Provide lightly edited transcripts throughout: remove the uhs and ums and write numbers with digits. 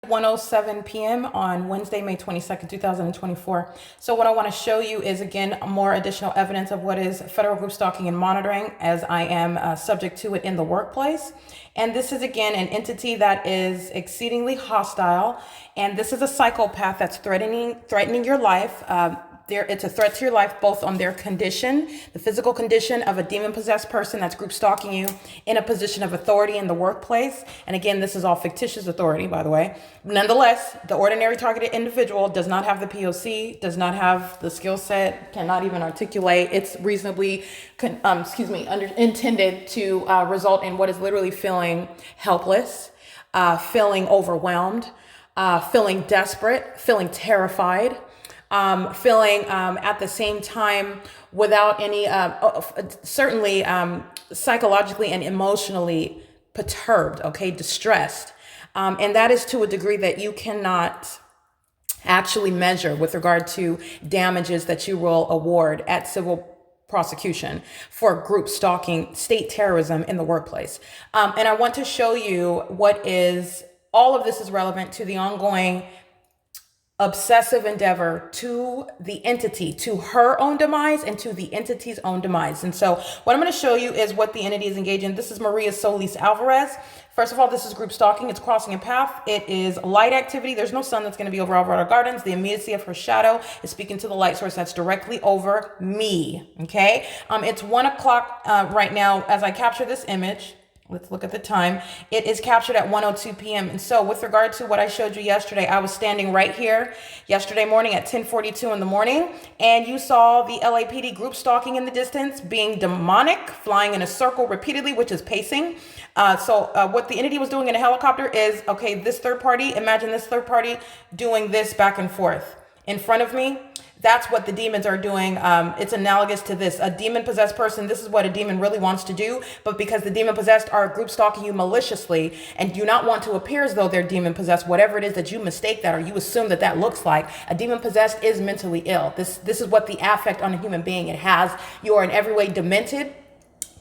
1:07 p.m. on Wednesday, May 22nd, 2024. So what I want to show you is, again, more additional evidence of what is federal group stalking and monitoring, as I am subject to it in the workplace. And this is, again, an entity that is exceedingly hostile. And this is a psychopath that's threatening your life. It's a threat to your life, both on their condition, the physical condition of a demon-possessed person that's group stalking you in a position of authority in the workplace. And again, this is all fictitious authority, by the way. Nonetheless, the ordinary targeted individual does not have the P.O.C., does not have the skill set, cannot even articulate. It's reasonably, intended to result in what is literally feeling helpless, feeling overwhelmed, feeling desperate, feeling terrified. Feeling at the same time without any, certainly psychologically and emotionally perturbed, okay, distressed. And that is to a degree that you cannot actually measure with regard to damages that you will award at civil prosecution for group stalking, state terrorism in the workplace. And I want to show you all of this is relevant to the ongoing obsessive endeavor to the entity, to her own demise and to the entity's own demise. And so what I'm going to show you is what the entity is engaged in. This is Maria Solis Alvarez. First of all, this is group stalking. It's crossing a path. It is light activity. There's no sun that's going to be over Alvarado Gardens. The immediacy of her shadow is speaking to the light source that's directly over me. Okay. It's 1 o'clock right now as I capture this image. Let's look at the time. It is captured at 1:02 p.m. And so with regard to what I showed you yesterday, I was standing right here yesterday morning at 10:42 in the morning, and you saw the LAPD group stalking in the distance, being demonic, flying in a circle repeatedly, which is pacing. What the entity was doing in a helicopter is, okay, this third party, imagine this third party doing this back and forth in front of me. That's what the demons are doing. It's analogous to this. A demon-possessed person, this is what a demon really wants to do. But because the demon-possessed are group stalking you maliciously and do not want to appear as though they're demon-possessed, whatever it is that you mistake that or you assume that that looks like, a demon-possessed is mentally ill. This is what the affect on a human being it has. You are in every way demented.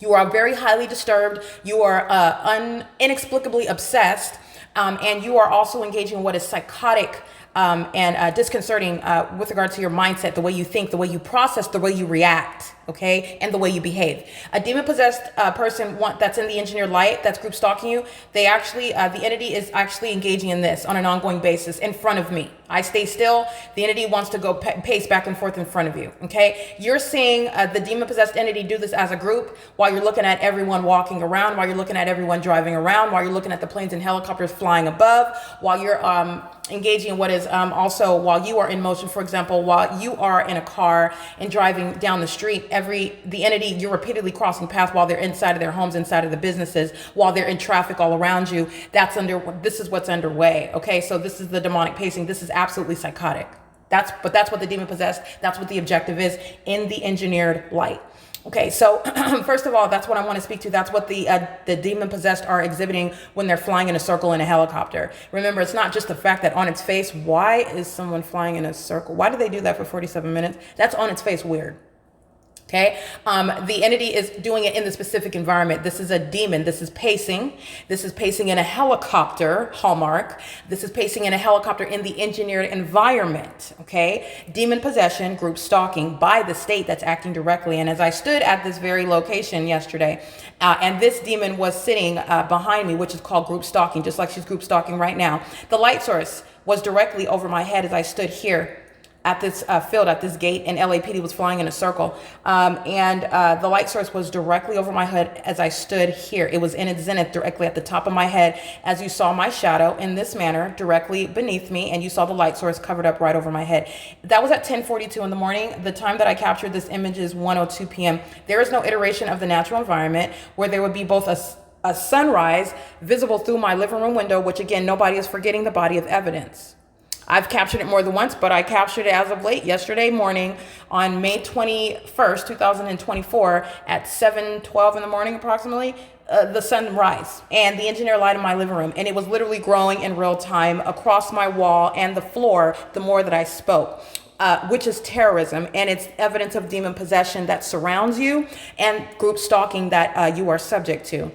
You are very highly disturbed. You are inexplicably obsessed. And you are also engaging in what is psychotic and disconcerting with regard to your mindset, the way you think, the way you process, the way you react, okay, and the way you behave. A demon-possessed person that's in the engineered light, that's group stalking you, they actually, the entity is actually engaging in this on an ongoing basis in front of me. I stay still. The entity wants to go pace back and forth in front of you, okay? You're seeing the demon-possessed entity do this as a group while you're looking at everyone walking around, while you're looking at everyone driving around, while you're looking at the planes and helicopters flying above, while you're engaging in what is also while you are in motion. For example, while you are in a car and driving down the street, the entity, you're repeatedly crossing paths while they're inside of their homes, inside of the businesses, while they're in traffic all around you. This is what's underway. Okay, so this is the demonic pacing. This is absolutely psychotic. That's what the demon possessed, that's what the objective is in the engineered light. Okay, so first of all, that's what I want to speak to. That's what the demon-possessed are exhibiting when they're flying in a circle in a helicopter. Remember, it's not just the fact that on its face, why is someone flying in a circle? Why do they do that for 47 minutes? That's on its face weird. Okay, the entity is doing it in the specific environment. This is a demon. This is pacing. This is pacing in a helicopter, hallmark. This is pacing in a helicopter in the engineered environment. Okay, demon possession, group stalking by the state that's acting directly. And as I stood at this very location yesterday, and this demon was sitting behind me, which is called group stalking, just like she's group stalking right now. The light source was directly over my head as I stood here at this field, at this gate, and LAPD was flying in a circle. The light source was directly over my head as I stood here. It was in its zenith directly at the top of my head, as you saw my shadow in this manner directly beneath me, and you saw the light source covered up right over my head. That was at 10:42 in the morning. The time that I captured this image is 1:02 p.m. There is no iteration of the natural environment where there would be both a sunrise visible through my living room window, which again, nobody is forgetting the body of evidence. I've captured it more than once, but I captured it as of late yesterday morning on May 21st, 2024 at 7:12 in the morning approximately, the sunrise and the engineer light in my living room. And it was literally growing in real time across my wall and the floor the more that I spoke. Which is terrorism, and it's evidence of demon possession that surrounds you and group stalking that you are subject to.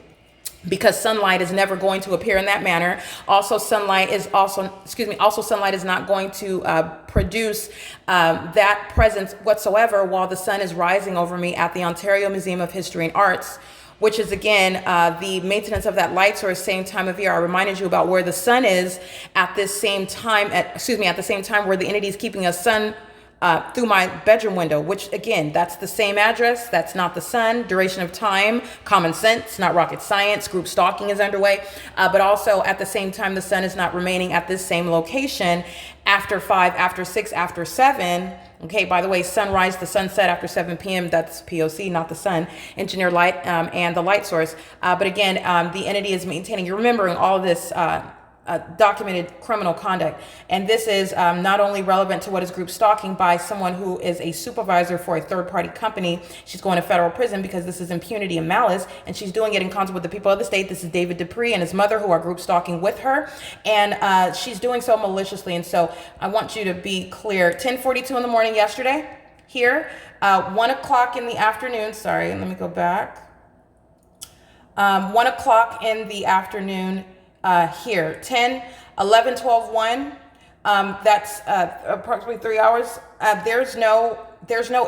because sunlight is never going to appear in that manner. Also, sunlight is sunlight is not going to produce that presence whatsoever while the sun is rising over me at the Ontario Museum of History and Arts, which is again the maintenance of that light source, same time of year. I reminded you about where the sun is at this same time, at the same time where the entity is keeping a sun through my bedroom window, which again, that's the same address. That's not the sun. Duration of time, common sense, not rocket science. Group stalking is underway. But also at the same time, the sun is not remaining at this same location after 5, after 6, after 7. Okay, by the way, sunrise to sunset after 7 p.m., that's P.O.C., not the sun, engineer light and the light source. But again, the entity is maintaining, you're remembering all of this documented criminal conduct. And this is not only relevant to what is group stalking by someone who is a supervisor for a third-party company. She's going to federal prison because this is impunity and malice, and she's doing it in concert with the people of the state. This is David Dupree and his mother who are group stalking with her, and she's doing so maliciously. And so I want you to be clear. 10:42 in the morning yesterday here, 1 o'clock in the afternoon, sorry, let me go back. 1 o'clock in the afternoon here, 10, 11, 12, 1, that's approximately 3 hours. There's no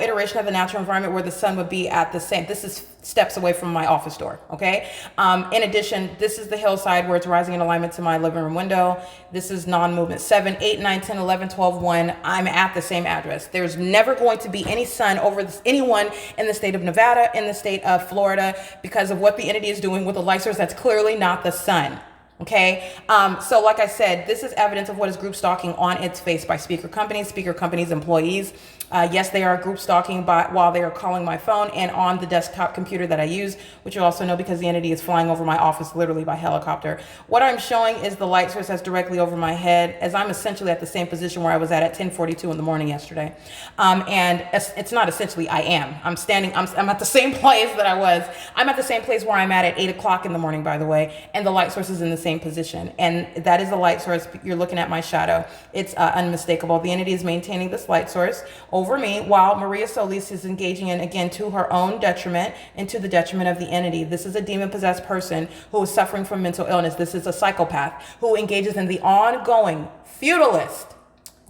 iteration of the natural environment where the sun would be at the same. This is steps away from my office door, okay? In addition, this is the hillside where it's rising in alignment to my living room window. This is non-movement. 7, 8, 9, 10, 11, 12, 1. I'm at the same address. There's never going to be any sun over anyone in the state of Nevada, in the state of Florida, because of what the entity is doing with a light source that's clearly not the sun. Okay, so like I said, this is evidence of what is group stalking on its face by speaker companies, employees. Yes, they are group stalking while they are calling my phone and on the desktop computer that I use, which you also know because the entity is flying over my office literally by helicopter. What I'm showing is the light source that's directly over my head, as I'm essentially at the same position where I was at 10:42 in the morning yesterday. And it's not essentially, I am. I'm at the same place that I was. I'm at the same place where I'm at 8 o'clock in the morning, by the way, and the light source is in the same position. And that is the light source. You're looking at my shadow. It's unmistakable. The entity is maintaining this light source over me while Maria Solis is engaging in, again, to her own detriment and to the detriment of the entity. This is a demon-possessed person who is suffering from mental illness. This is a psychopath who engages in the ongoing feudalist,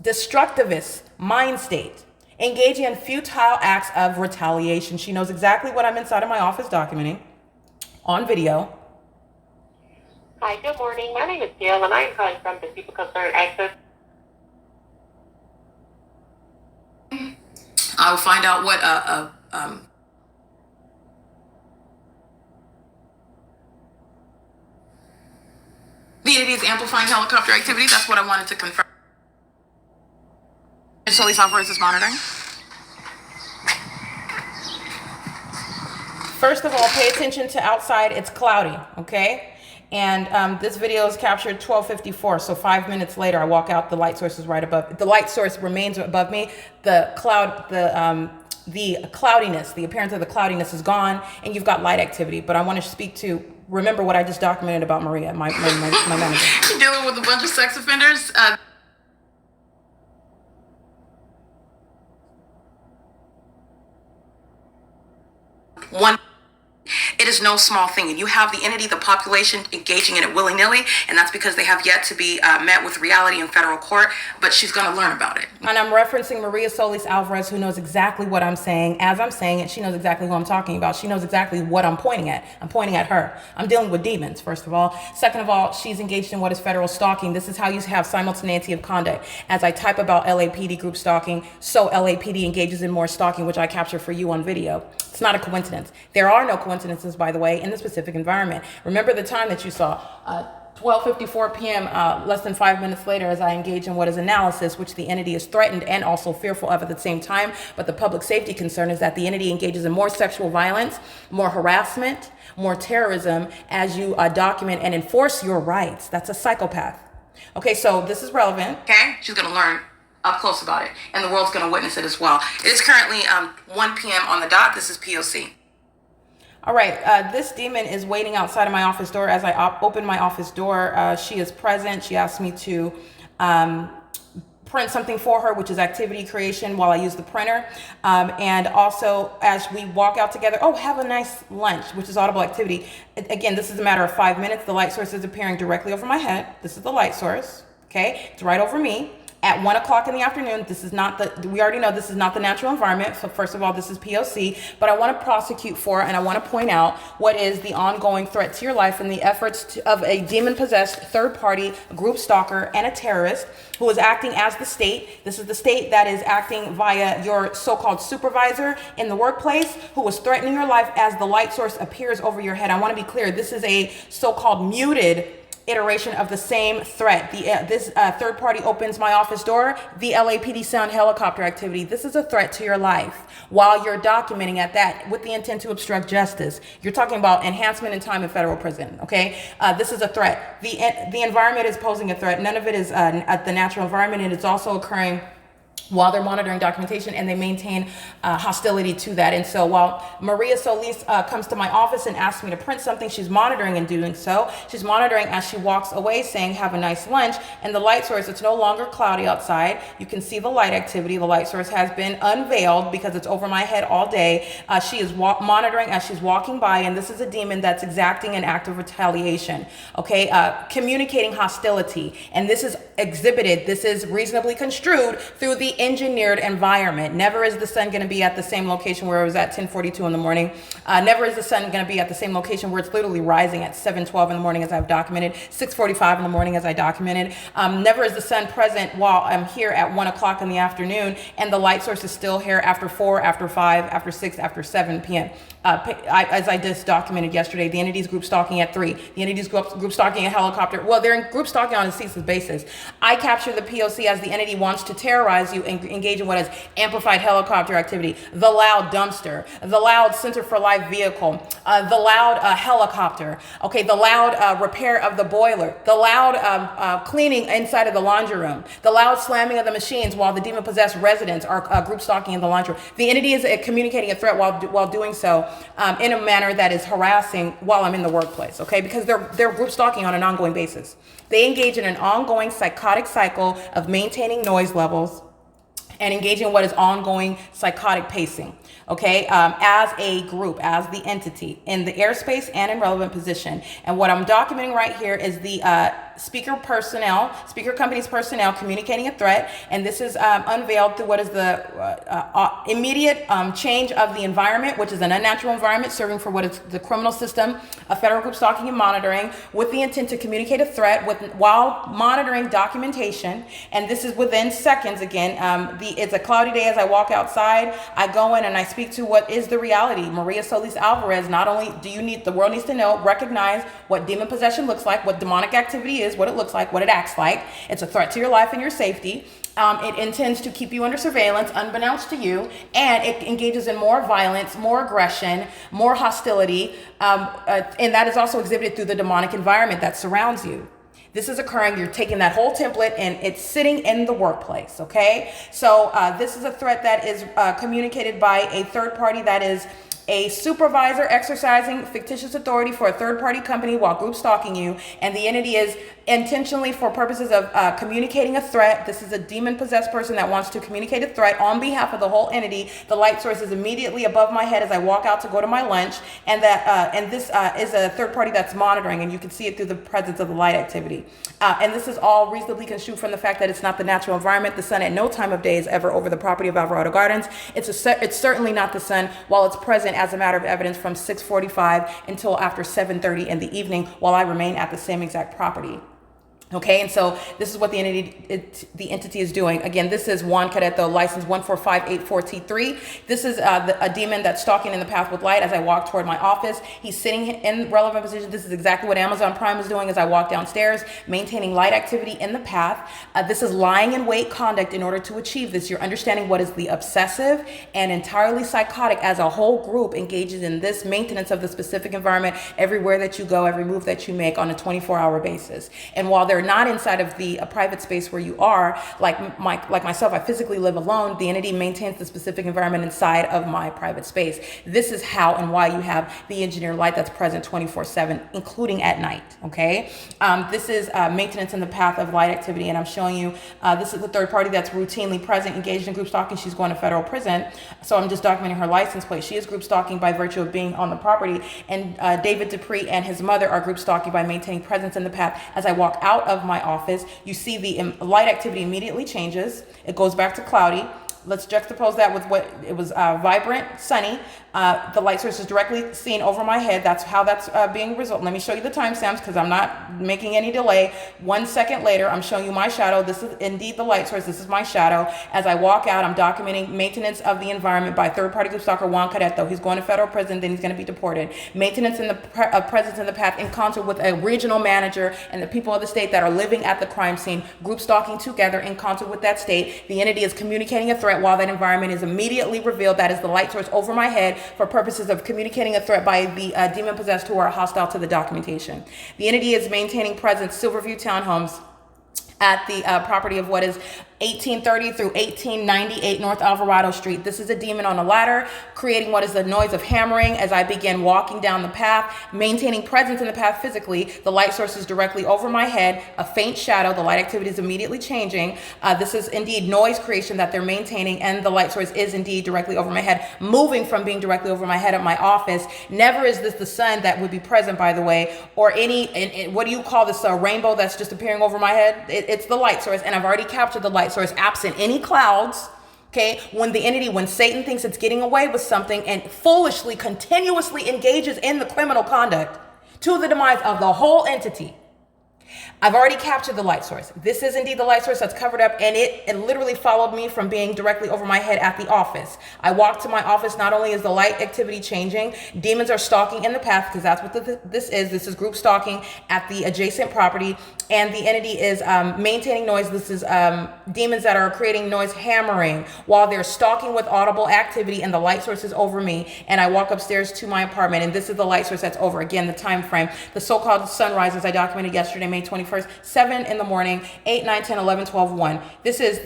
destructivist mind state, engaging in futile acts of retaliation. She knows exactly what I'm inside of my office documenting on video. Hi, good morning. My name is Gail, and I am calling from the People Concerned Access. I'll find out what the entity is amplifying helicopter activity. That's what I wanted to confirm. SOLIS ALVAREZ is monitoring. First of all, pay attention to outside. It's cloudy, okay? And this video is captured 12:54, so 5 minutes later, I walk out. The light source is right above. The light source remains above me. The cloudiness, the appearance of the cloudiness is gone, and you've got light activity. But I want to speak to. Remember what I just documented about Maria, my manager. You're dealing with a bunch of sex offenders. One. It is no small thing. And you have the entity, the population engaging in it willy-nilly, and that's because they have yet to be met with reality in federal court, but she's going to learn about it. And I'm referencing Maria Solis Alvarez, who knows exactly what I'm saying. As I'm saying it, she knows exactly who I'm talking about. She knows exactly what I'm pointing at. I'm pointing at her. I'm dealing with demons, first of all. Second of all, she's engaged in what is federal stalking. This is how you have simultaneity of conduct. As I type about LAPD group stalking, so LAPD engages in more stalking, which I capture for you on video. It's not a coincidence. There are no coincidences, by the way, in the specific environment. Remember the time that you saw, 12:54 p.m., less than 5 minutes later, as I engage in what is analysis, which the entity is threatened and also fearful of at the same time. But the public safety concern is that the entity engages in more sexual violence, more harassment, more terrorism as you document and enforce your rights. That's a psychopath. Okay, so this is relevant. Okay, she's going to learn up close about it, and the world's going to witness it as well. It is currently 1 p.m. on the dot. This is P.O.C. All right, this demon is waiting outside of my office door. As I open my office door, she is present. She asked me to print something for her, which is activity creation while I use the printer. And also as we walk out together, oh, have a nice lunch, which is audible activity. Again, this is a matter of 5 minutes. The light source is appearing directly over my head. This is the light source, okay? It's right over me. At 1 o'clock in the afternoon, this is not the, we already know this is not the natural environment. So first of all, this is P.O.C, but I want to prosecute for, and I want to point out what is the ongoing threat to your life and the efforts of a demon-possessed third party, group stalker, and a terrorist who is acting as the state. This is the state that is acting via your so-called supervisor in the workplace who is threatening your life as the light source appears over your head. I want to be clear, this is a so-called muted iteration of the same threat. This third party opens my office door, the LAPD sound helicopter activity. This is a threat to your life while you're documenting at that with the intent to obstruct justice. You're talking about enhancement in time in federal prison, okay? This is a threat. The environment is posing a threat. None of it is the natural environment, and it's also occurring while they're monitoring documentation, and they maintain hostility to that. And so while Maria Solis comes to my office and asks me to print something, she's monitoring and doing so. She's monitoring as she walks away saying, have a nice lunch. And the light source, it's no longer cloudy outside. You can see the light activity. The light source has been unveiled because it's over my head all day. She is monitoring as she's walking by, and this is a demon that's exacting an act of retaliation, okay? Communicating hostility. And this is exhibited, this is reasonably construed through the engineered environment. Never is the sun going to be at the same location where it was at 10:42 in the morning. Never is the sun going to be at the same location where it's literally rising at 7:12 in the morning, as I've documented, 6:45 in the morning, as I documented. Never is the sun present while I'm here at 1 o'clock in the afternoon, and the light source is still here after 4, after 5, after 6, after 7 p.m. As I just documented yesterday, the entity's group stalking at 3. The entity's group stalking a helicopter. Well, they're in group stalking on a ceaseless basis. I capture the P.O.C. as the entity wants to terrorize you and engage in what is amplified helicopter activity, the loud dumpster, the loud Center for Life vehicle, the loud helicopter, okay, the loud repair of the boiler, the loud cleaning inside of the laundry room, the loud slamming of the machines while the demon-possessed residents are group stalking in the laundry room. The entity is communicating a threat while doing so in a manner that is harassing while I'm in the workplace, okay, because they're group stalking on an ongoing basis. They engage in an ongoing psychotic cycle of maintaining noise levels and engaging in what is ongoing psychotic pacing, okay, as a group, as the entity, in the airspace and in relevant position. And what I'm documenting right here is the speaker company's personnel communicating a threat, and this is unveiled through what is the immediate change of the environment, which is an unnatural environment serving for what is the criminal system of federal group stalking and monitoring, with the intent to communicate a threat while monitoring documentation. And this is within seconds. Again, it's a cloudy day. As I walk outside, I go in and I speak to what is the reality. Maria Solis Alvarez, not only the world needs to know, recognize what demon possession looks like, what demonic activity is, what it looks like, what it acts like. It's a threat to your life and your safety. It intends to keep you under surveillance, unbeknownst to you, and it engages in more violence, more aggression, more hostility, and that is also exhibited through the demonic environment that surrounds you. This is occurring, you're taking that whole template and it's sitting in the workplace, okay? So this is a threat that is communicated by a third party that is a supervisor exercising fictitious authority for a third-party company while group stalking you, and the entity is intentionally, for purposes of communicating a threat. This is a demon-possessed person that wants to communicate a threat on behalf of the whole entity. The light source is immediately above my head as I walk out to go to my lunch, and this is a third party that's monitoring, and you can see it through the presence of the light activity. And this is all reasonably construed from the fact that it's not the natural environment. The sun at no time of day is ever over the property of Alvarado Gardens. It's certainly not the sun while it's present as a matter of evidence from 6:45 until after 7:30 in the evening while I remain at the same exact property. Okay, and so this is what the entity is doing. Again, this is Juan Careto, license 14584T3. This is a demon that's stalking in the path with light as I walk toward my office. He's sitting in relevant position. This is exactly what Amazon Prime is doing as I walk downstairs, maintaining light activity in the path. This is lying in wait conduct in order to achieve this. You're understanding what is the obsessive and entirely psychotic as a whole group engages in this maintenance of the specific environment everywhere that you go, every move that you make on a 24-hour basis. And while they're they're not inside of the private space where you are, like myself, I physically live alone, the entity maintains the specific environment inside of my private space. This is how and why you have the engineer light that's present 24/7, including at night, okay? This is maintenance in the path of light activity, and I'm showing you, this is the third party that's routinely present, engaged in group stalking. She's going to federal prison, so I'm just documenting her license plate. She is group stalking by virtue of being on the property, and David Dupree and his mother are group stalking by maintaining presence in the path. As I walk out of my office, you see the light activity immediately changes. It goes back to cloudy. Let's juxtapose that with what it was vibrant, sunny. The light source is directly seen over my head. That's how that's being resolved. Let me show you the timestamps because I'm not making any delay. 1 second later, I'm showing you my shadow. This is indeed the light source. This is my shadow. As I walk out, I'm documenting maintenance of the environment by third-party group stalker Juan Careto. He's going to federal prison, then he's going to be deported. Maintenance in the presence in the path in concert with a regional manager and the people of the state that are living at the crime scene, group stalking together in concert with that state. The entity is communicating a threat while that environment is immediately revealed. That is the light source over my head for purposes of communicating a threat by the demon possessed who are hostile to the documentation. The entity is maintaining presence, Silverview Townhomes, at the property of what is 1830 through 1898 North Alvarado Street. This is a demon on a ladder, creating what is the noise of hammering as I begin walking down the path, maintaining presence in the path physically. The light source is directly over my head, a faint shadow. The light activity is immediately changing. This is indeed noise creation that they're maintaining, and the light source is indeed directly over my head, moving from being directly over my head at my office. Never is this the sun that would be present, by the way, or any, what do you call this, rainbow that's just appearing over my head? It's the light source, and I've already captured the light source absent any clouds. Okay, when Satan thinks it's getting away with something and foolishly, continuously engages in the criminal conduct to the demise of the whole entity. I've already captured the light source. This is indeed the light source that's covered up, and it literally followed me from being directly over my head at the office. I walked to my office. Not only is the light activity changing, demons are stalking in the path, because that's what this is. This is group stalking at the adjacent property, and the entity is maintaining noise. This is demons that are creating noise, hammering while they're stalking with audible activity, and the light source is over me, and I walk upstairs to my apartment, and this is the light source that's over. Again, the time frame, the so-called sunrise, as I documented yesterday, May 21st, 7 in the morning, 8, 9, 10, 11, 12, 1. This is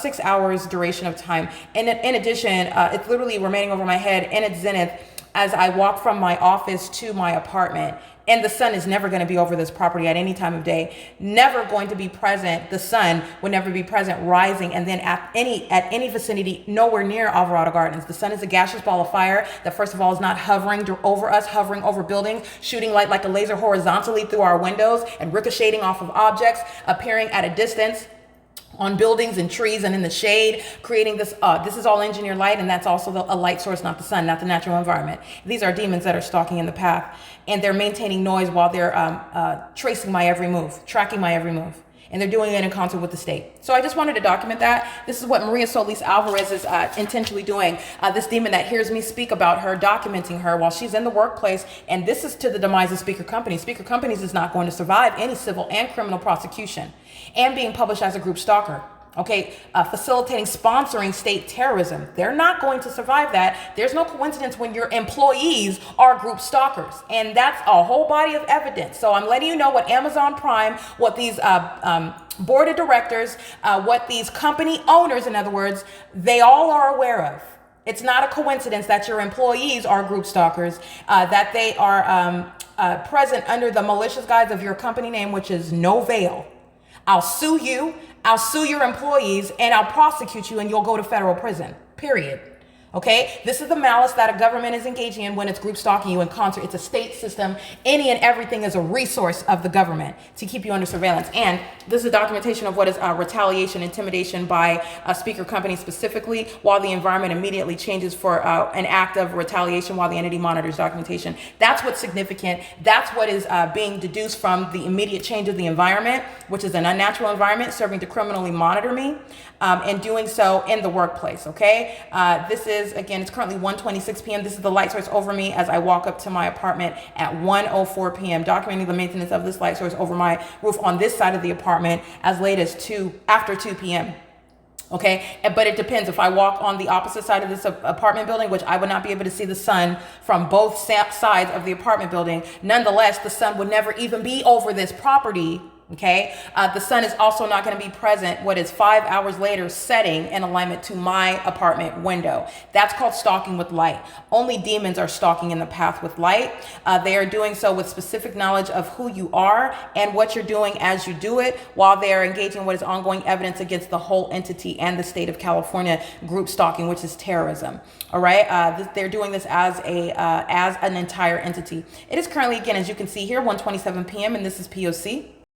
6 hours duration of time. And in addition, it's literally remaining over my head in its zenith as I walk from my office to my apartment. And the sun is never going to be over this property at any time of day. Never going to be present. The sun would never be present rising. And then at any vicinity, nowhere near Alvarado Gardens. The sun is a gaseous ball of fire that, first of all, is not hovering over us, hovering over buildings, shooting light like a laser horizontally through our windows and ricocheting off of objects, appearing at a distance on buildings and trees and in the shade, creating this. This is all engineered light, and that's also a light source, not the sun, not the natural environment. These are demons that are stalking in the path, and they're maintaining noise while they're tracing my every move, tracking my every move. And they're doing it in concert with the state. So I just wanted to document that. This is what Maria Solis Alvarez is intentionally doing. This demon that hears me speak about her, documenting her while she's in the workplace. And this is to the demise of Speaker Companies. Speaker Companies is not going to survive any civil and criminal prosecution and being published as a group stalker. Okay, facilitating, sponsoring state terrorism. They're not going to survive that. There's no coincidence when your employees are group stalkers. And that's a whole body of evidence. So I'm letting you know what Amazon Prime, what these board of directors, what these company owners, in other words, they all are aware of. It's not a coincidence that your employees are group stalkers, that they are present under the malicious guise of your company name, which is No Veil. I'll sue you, I'll sue your employees, and I'll prosecute you, and you'll go to federal prison, period. Okay, this is the malice that a government is engaging in when it's group stalking you in concert. It's a state system. Any and everything is a resource of the government to keep you under surveillance. And this is a documentation of what is retaliation, intimidation by a speaker company specifically, while the environment immediately changes for an act of retaliation while the entity monitors documentation. That's what's significant. That's what is being deduced from the immediate change of the environment, which is an unnatural environment serving to criminally monitor me, and doing so in the workplace. Okay, this is, again, it's currently 1:26 p.m. This is the light source over me as I walk up to my apartment at 1:04 p.m. Documenting the maintenance of this light source over my roof on this side of the apartment as late as after 2 p.m. Okay, but it depends. If I walk on the opposite side of this apartment building, which I would not be able to see the sun from both sides of the apartment building, nonetheless, the sun would never even be over this property Okay, the sun is also not going to be present what is 5 hours later setting in alignment to my apartment window. That's called stalking with light. Only demons are stalking in the path with light. They are doing so with specific knowledge of who you are and what you're doing as you do it, while they are engaging what is ongoing evidence against the whole entity and the state of California group stalking, which is terrorism. All right, they're doing this as an entire entity. It is currently, again, as you can see here, 1:27 p.m. and this is P.O.C.